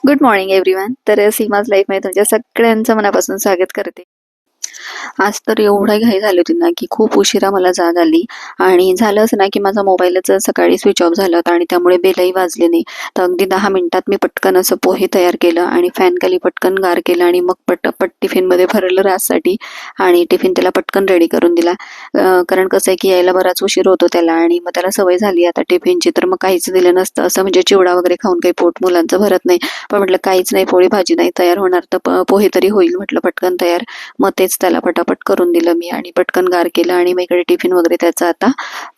Good morning everyone. तर सीमाज लाईफमध्ये तुमच्या सगळ्यांचं मनापासून स्वागत करते. आज तर एवढा घाई झाली होती ना, की खूप उशिरा मला जाग आली आणि झालं असं ना, की माझा मोबाईलच सकाळी स्विच ऑफ झाला होता आणि त्यामुळे बेलही वाजले नाही. तर अगदी 10 मिनिटात मी पटकन असं पोहे तयार केलं आणि फॅनखाली पटकन गार केलं आणि मग पटापट टिफिनमध्ये भरलं राजसाठी आणि टिफिन त्याला पटकन रेडी करून दिला. कारण कसं आहे, की यायला बराच उशीर होतो त्याला आणि मग त्याला सवय झाली आता टिफिनची, तर मग काहीच दिलं नसतं. असं म्हणजे चिवडा वगैरे खाऊन काही पोट मुलांचं भरत नाही. पण म्हटलं काहीच नाही, पोळी भाजी नाही तयार होणार, तर पोहे तरी होईल म्हटलं पटकन तयार. मग तेच त्याला पटापट करून दिलं मी आणि पटकन गार केलं आणि मग इकडे टिफिन वगैरे त्याचा आता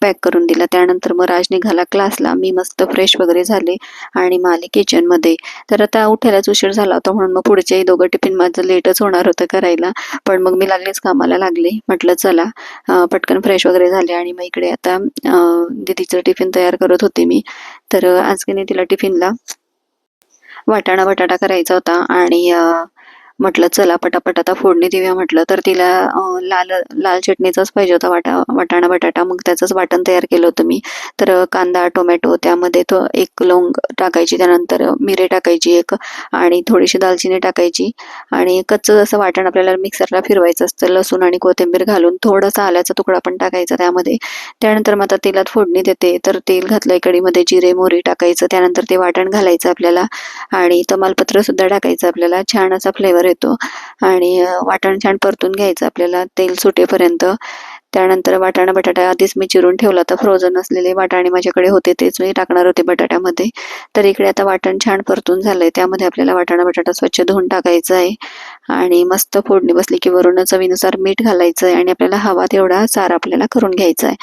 पॅक करून दिला. त्यानंतर मग राज निघाला क्लासला. मी मस्त फ्रेश वगैरे झाले आणि मग आले किचनमध्ये. तर आता उठायलाच उशीर झाला होता म्हणून मग पुढचेही दोघं टिफिन माझं लेटच होणार होतं करायला. पण मग मी लागलेच कामाला लागले. म्हटलं चला पटकन फ्रेश वगैरे झाले आणि मग इकडे आता दीदीचं टिफिन तयार करत होते मी. तर आज की नाही तिला टिफिनला वाटाणा बटाटा करायचा होता आणि म्हटलं चला पटापट आता फोडणी देऊया म्हटलं. तर तिला लाल लाल चटणीचाच पाहिजे होता वाटाणा बटाटा. मग त्याचंच वाटण तयार केलं होतं मी. तर कांदा टोमॅटो त्यामध्ये तो एक लवंग टाकायची, त्यानंतर मिरे टाकायची एक आणि थोडीशी दालचिनी टाकायची आणि कच्चं जसं वाटण आपल्याला मिक्सरला फिरवायचं असतं. लसूण आणि कोथिंबीर घालून थोडासा आल्याचा तुकडा पण टाकायचा त्यामध्ये. त्यानंतर मग आता तेलात फोडणी देते. तर तेल घातलंय कढईमध्ये, जिरे मोहरी टाकायचं, त्यानंतर ते वाटण घालायचं आपल्याला आणि तमालपत्र सुद्धा टाकायचं आपल्याला. छान असा फ्लेवर येतो आणि वाटण छान परतून घ्यायचं आपल्याला तेल सुटेपर्यंत. त्यानंतर वाटाणा बटाटा आधीच मी चिरून ठेवला होता. फ्रोझन असलेले वाटाणे माझ्याकडे होते, तेच मी टाकणार होते बटाट्यामध्ये. तर इकडे आता वाटण छान परतून झालंय. त्यामध्ये आपल्याला वाटाणा बटाटा स्वच्छ धुवून टाकायचा आहे आणि मस्त फोडणी बसली की वरून चवीनुसार मीठ घालायचं आहे आणि आपल्याला हवा तेवढा सार आपल्याला करून घ्यायचा आहे.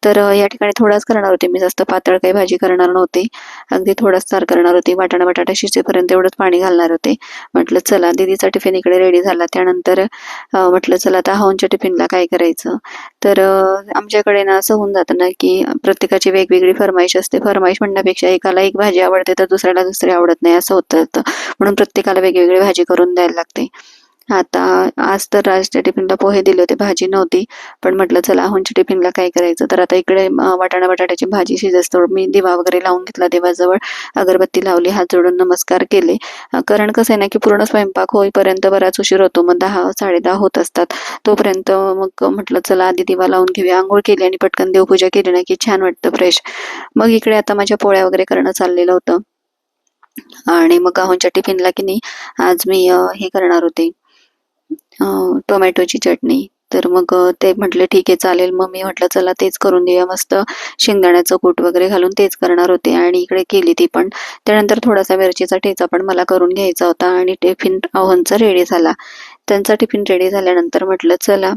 तर या ठिकाणी थोडाच करणार होते मी, जास्त पातळ काही भाजी करणार नव्हते. अगदी थोडाच सार करणार होते. वाटाणा बटाटा शिजेपर्यंत एवढंच पाणी घालणार होते. म्हटलं चला दीदीचा टिफिन इकडे रेडी झाला. त्यानंतर म्हटलं चला आता हाऊंच्या टिफिनला काय करायचं. तर आमच्याकडे ना असं होऊन जातं ना, की प्रत्येकाची वेगवेगळी फरमाईश असते. फरमाईश म्हणण्यापेक्षा एकाला एक भाजी आवडते तर दुसऱ्याला दुसरी आवडत नाही असं होतं. म्हणून प्रत्येकाला वेगवेगळी भाजी करून द्यायला लागते. आता आज तर राजच्या टिफिनला पोहे दिले होते, भाजी नव्हती. पण म्हटलं चला आहोंच्या टिफिनला काय करायचं. तर आता इकडे वाटाणा बटाट्याची भाजी शिजस्तोवर मी दिवा वगैरे लावून घेतला देवाजवळ. अगरबत्ती लावली, हात जोडून नमस्कार केले. कारण कसं आहे ना, की पूर्ण स्वयंपाक होईपर्यंत बराच उशीर होतो. मग 10 10:30 होत असतात. तोपर्यंत मग म्हटलं चला आधी दिवा लावून घेऊया. अंघोळ केली आणि पटकन देवपूजा केली ना, की छान वाटतं फ्रेश. मग इकडे आता माझ्या पोळ्या वगैरे करणं चाललेलं होतं आणि मग आहोंच्या टिफिनला की नाही आज मी हे करणार होते, टोमॅटोची चटणी. तर मग ते म्हटले ठीक आहे चालेल. मग मी म्हटलं चला तेच करून देऊया. मस्त शेंगदाण्याचं कूट वगैरे घालून तेच करणार होते आणि इकडे केली ती पण. त्यानंतर थोडासा मिरचीचा ठेचा पण मला करून घ्यायचा होता आणि टिफिन अहोंचा रेडी झाला. त्यांचा टिफिन रेडी झाल्यानंतर म्हटलं चला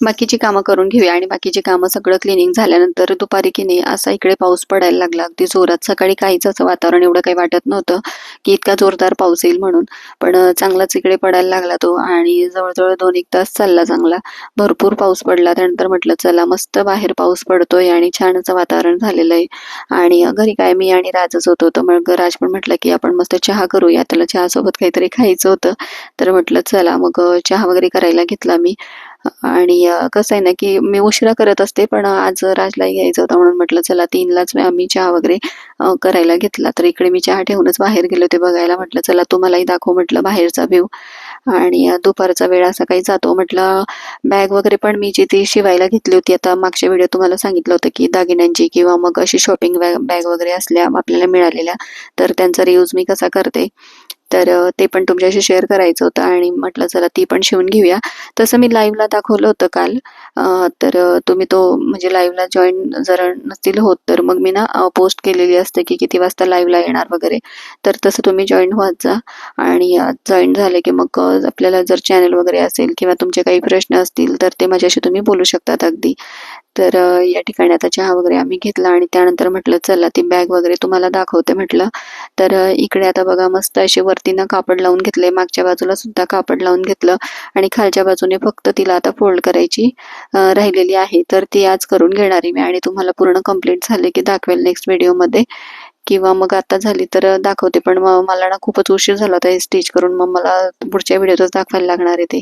बाकीची कामं करून घेऊया आणि बाकीची कामं सगळं क्लिनिंग झाल्यानंतर दुपारी की नाही असा इकडे पाऊस पडायला लागला अगदी जोरात. सकाळी काहीच असं वातावरण एवढं काही वाटत नव्हतं की इतका जोरदार पाऊस येईल म्हणून. पण चांगलाच इकडे पडायला लागला तो आणि जवळजवळ 2-1 तास चालला चांगला. भरपूर पाऊस पडला. त्यानंतर म्हटलं चला मस्त बाहेर पाऊस पडतोय आणि छान असं वातावरण झालेलं आहे आणि घरी काय मी आणि राजच होतो. तर मग राज पण म्हटलं की आपण मस्त चहा करूया, त्याला चहासोबत काहीतरी खायचं होतं. तर म्हटलं चला मग चहा वगैरे करायला घेतला मी. आणि कसं आहे ना, की मी उशिरा करत असते, पण आज राजलाही घ्यायचं होतं म्हणून म्हटलं चला 3लाच आम्ही चहा वगैरे करायला घेतला. तर इकडे मी चहा ठेवूनच बाहेर गेले होते बघायला. म्हटलं चला तुम्हालाही दाखवू म्हटलं बाहेरचा व्ह्यू आणि दुपारचा वेळ असा काही जातो. म्हटलं बॅग वगैरे पण मी जी ती शिवायला घेतली होती. आता मागच्या व्हिडिओ तुम्हाला सांगितलं होतं की दागिन्यांची किंवा मग अशी शॉपिंग बॅग वगैरे असल्या आपल्याला मिळालेल्या, तर त्यांचा रियूज मी कसा करते. तर ते पण तुमच्याशी शेअर करायचं होतं आणि म्हटलं चला ती पण शिवून घेऊया. तसं मी लाईव्हला दाखवलं होतं काल. तर तुम्ही तो म्हणजे लाईव्हला जॉईन जर नसतील होत तर मग मी ना पोस्ट केलेली असते की किती वाजता लाईव्हला येणार वगैरे. तर तसं तुम्ही जॉईन व्हात जा आणि जॉईन झाले की मग आपल्याला जर चॅनल वगैरे असेल किंवा तुमचे काही प्रश्न असतील तर ते माझ्याशी तुम्ही बोलू शकतात अगदी. तर या ठिकाणी आता चहा वगैरे आम्ही घेतला आणि त्यानंतर म्हटलं चला ती बॅग वगैरे तुम्हाला दाखवते म्हटलं. तर इकडे आता बघा मस्त असे वरतीनं कापड लावून घेतले, मागच्या बाजूला सुद्धा कापड लावून घेतलं आणि खालच्या बाजूने फक्त तिला आता फोल्ड करायची राहिलेली आहे. तर ती आज करून घेणार आहे मी आणि तुम्हाला पूर्ण कंप्लीट झाले की दाखवेल नेक्स्ट व्हिडिओमध्ये. किंवा मग आता झाली तर दाखवते. पण मग मला ना खूपच उशीर झाला होता हे स्टिच करून, मग मला पुढच्या व्हिडिओतच दाखवायला लागणार आहे ते.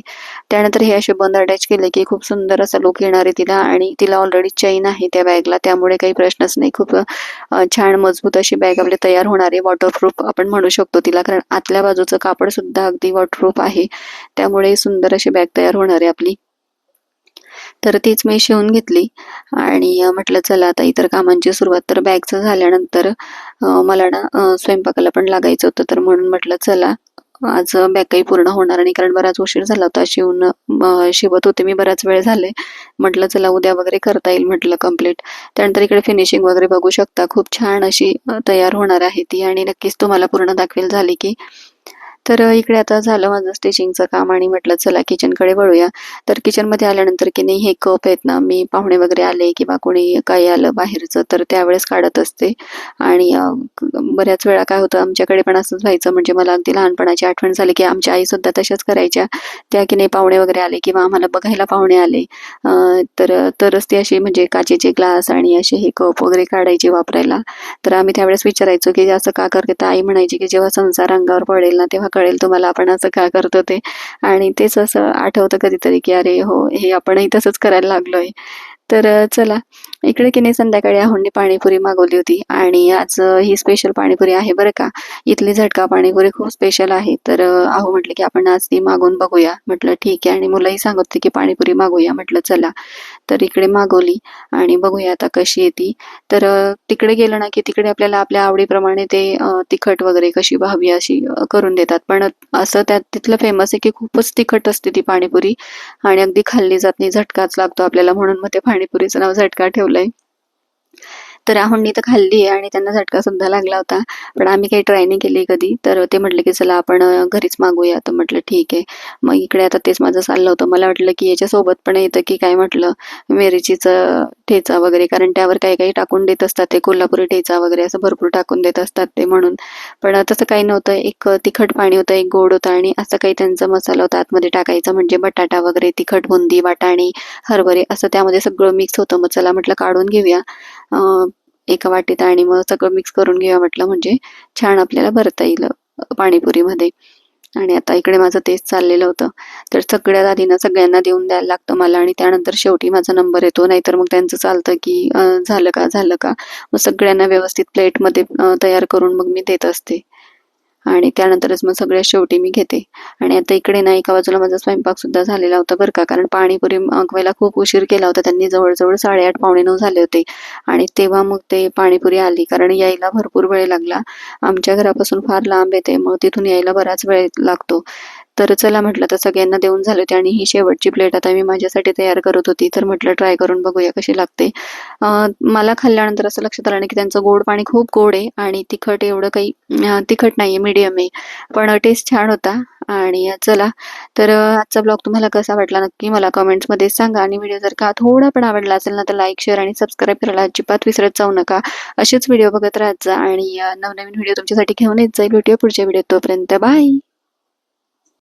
त्यानंतर हे असे बंद अटॅच केले की खूप सुंदर असा लुक येणार आहे तिला, आणि तिला ऑलरेडी चैन आहे त्या बॅगला, त्यामुळे काही प्रश्नच नाही. खूप छान मजबूत अशी बॅग आपली तयार होणार आहे. वॉटरप्रूफ आपण म्हणू शकतो तिला, कारण आतल्या बाजूचं कापड सुद्धा अगदी वॉटरप्रूफ आहे, त्यामुळे सुंदर अशी बॅग तयार होणार आहे आपली. तर तीच मी शिवून घेतली आणि म्हटलं चला आता इतर कामांची सुरुवात. तर बॅगचं झाल्यानंतर मला ना स्वयंपाकाला पण लागायचं होतं, तर म्हणून म्हटलं चला आज बॅग काही पूर्ण होणार नाही, कारण बराच उशीर झाला होता शिवत होते मी, बराच वेळ झाले. म्हटलं चला उद्या वगैरे करता येईल म्हटलं कम्प्लीट. त्यानंतर इकडे फिनिशिंग वगैरे बघू शकता, खूप छान अशी तयार होणार आहे ती, आणि नक्कीच तुम्हाला पूर्ण दाखवेल झाली की. तर इकडे आता झालं माझं स्टिचिंगचं काम, आणि म्हटलं चला किचनकडे वळूया. तर किचनमध्ये आल्यानंतर की नाही हे कप आहेत ना, मी पाहुणे वगैरे आले किंवा कोणी काही आलं बाहेरचं तर त्यावेळेस काढत असते. आणि बऱ्याच वेळा काय होतं आमच्याकडे पण असंच व्हायचं, म्हणजे मला अगदी लहानपणाची आठवण झाली की आमच्या आई सुद्धा तशाच करायच्या. त्या की नाही पाहुणे वगैरे आले किंवा आम्हाला बघायला पाहुणे आले तरच ते असे म्हणजे काचेचे ग्लास आणि असे हे कप वगैरे काढायचे वापरायला. तर आम्ही त्यावेळेस विचारायचो की असं का करते, तर आई म्हणायची की जेव्हा संसार अंगावर पडेल ना तेव्हा कळेल तुम्हाला आपण असं का करतो ते. आणि तेच असं आठवतं कधीतरी की अरे हो, हे आपणही तसंच करायला लागलोय. तर चला इकडे की नाही संध्याकाळी आहोंनी पाणीपुरी मागवली होती, आणि आज ही स्पेशल पाणीपुरी आहे बरं का. इथली झटका पाणीपुरी खूप स्पेशल आहे. तर आहो म्हटलं की आपण आज ती मागवून बघूया. म्हटलं ठीक आहे, आणि मुलंही सांगत होती की पाणीपुरी मागवूया. म्हटलं चला, तर इकडे मागवली आणि बघूया आता कशी आहे ती. तर तिकडे गेलं ना की तिकडे आपल्याला आपल्या आवडीप्रमाणे ते तिखट वगैरे कशी हवी अशी करून देतात. पण असं त्यात तिथलं फेमस आहे की खूपच तिखट असते ती पाणीपुरी, आणि अगदी खाल्ली जात नाही, झटकाच लागतो आपल्याला, म्हणून मग ते पाणीपुरीचं नाव झटका ठेवलंय. तर राहुलनी तर खाल्ली आहे आणि त्यांना झटका सुद्धा लागला होता. पण आम्ही काही ट्राय नाही केली कधी. तर ते म्हटले की चला आपण घरीच मागवूया. तर म्हटलं ठीक आहे. मग इकडे आता तेच माझं चाललं होतं. मला वाटलं की याच्यासोबत पण येतं की काय, म्हटलं मिरचीचं ठेचा वगैरे, कारण त्यावर काही काही टाकून देत असतात ते, कोल्हापुरी ठेचा वगैरे असं भरपूर टाकून देत असतात ते, म्हणून. पण तसं काही नव्हतं. एक तिखट पाणी होतं, एक गोड होतं, आणि असं काही त्यांचा मसाला होता आतमध्ये टाकायचा, म्हणजे बटाटा वगैरे, तिखट बुंदी, वाटाणे, हरभरे असं त्यामध्ये सगळं मिक्स होतं. मग चला म्हटलं काढून घेऊया एका वाटीत, आणि मग सगळं मिक्स करून घेऊया म्हटलं, म्हणजे छान आपल्याला भरता येईल पाणीपुरीमध्ये. आणि आता इकडे माझं तेच चाललेलं होतं. तर सगळ्यात आधी ना सगळ्यांना देऊन द्यायला लागतं मला, आणि त्यानंतर शेवटी माझा नंबर येतो. नाहीतर मग त्यांचं चालतं की झालं का झालं का. मग सगळ्यांना व्यवस्थित प्लेटमध्ये तयार करून मग मी देत असते, आणि त्यानंतरच मग सगळ्यात शेवटी मी घेते. आणि आता इकडे ना एका बाजूला माझा स्वयंपाक सुद्धा झालेला होता बरं का, कारण पाणीपुरी मागवायला खूप उशीर केला होता त्यांनी, जवळजवळ 8:30 पावणे 9 झाले होते. आणि तेव्हा मग ते पाणीपुरी आली, कारण यायला भरपूर वेळ लागला. आमच्या घरापासून फार लांब येते, मग तिथून यायला बराच वेळ लागतो. तर चला म्हटलं तर सगळ्यांना देऊन झाले होते, आणि ही शेवटची प्लेट आता मी माझ्यासाठी तयार करत होती. तर म्हटलं ट्राय करून बघूया कशी लागते. मला खाल्ल्यानंतर असं लक्षात आलं नाही की त्यांचं गोड पाणी खूप गोड आहे, आणि तिखट एवढं काही तिखट नाहीये, मीडियम आहे. पण टेस्ट छान होता. आणि चला, तर आजचा ब्लॉग तुम्हाला कसा वाटला नक्की मला कमेंट्समध्ये सांगा. आणि व्हिडिओ जर का थोडा पण आवडला असेल ना तर लाईक, शेअर आणि सबस्क्राईब करायला अजिबात विसरत जाऊ नका. असेच व्हिडिओ बघत राहत जा, आणि नवनवीन व्हिडिओ तुमच्यासाठी घेऊन येत जाईल. भेटूया पुढच्या व्हिडिओ, तोपर्यंत बाय.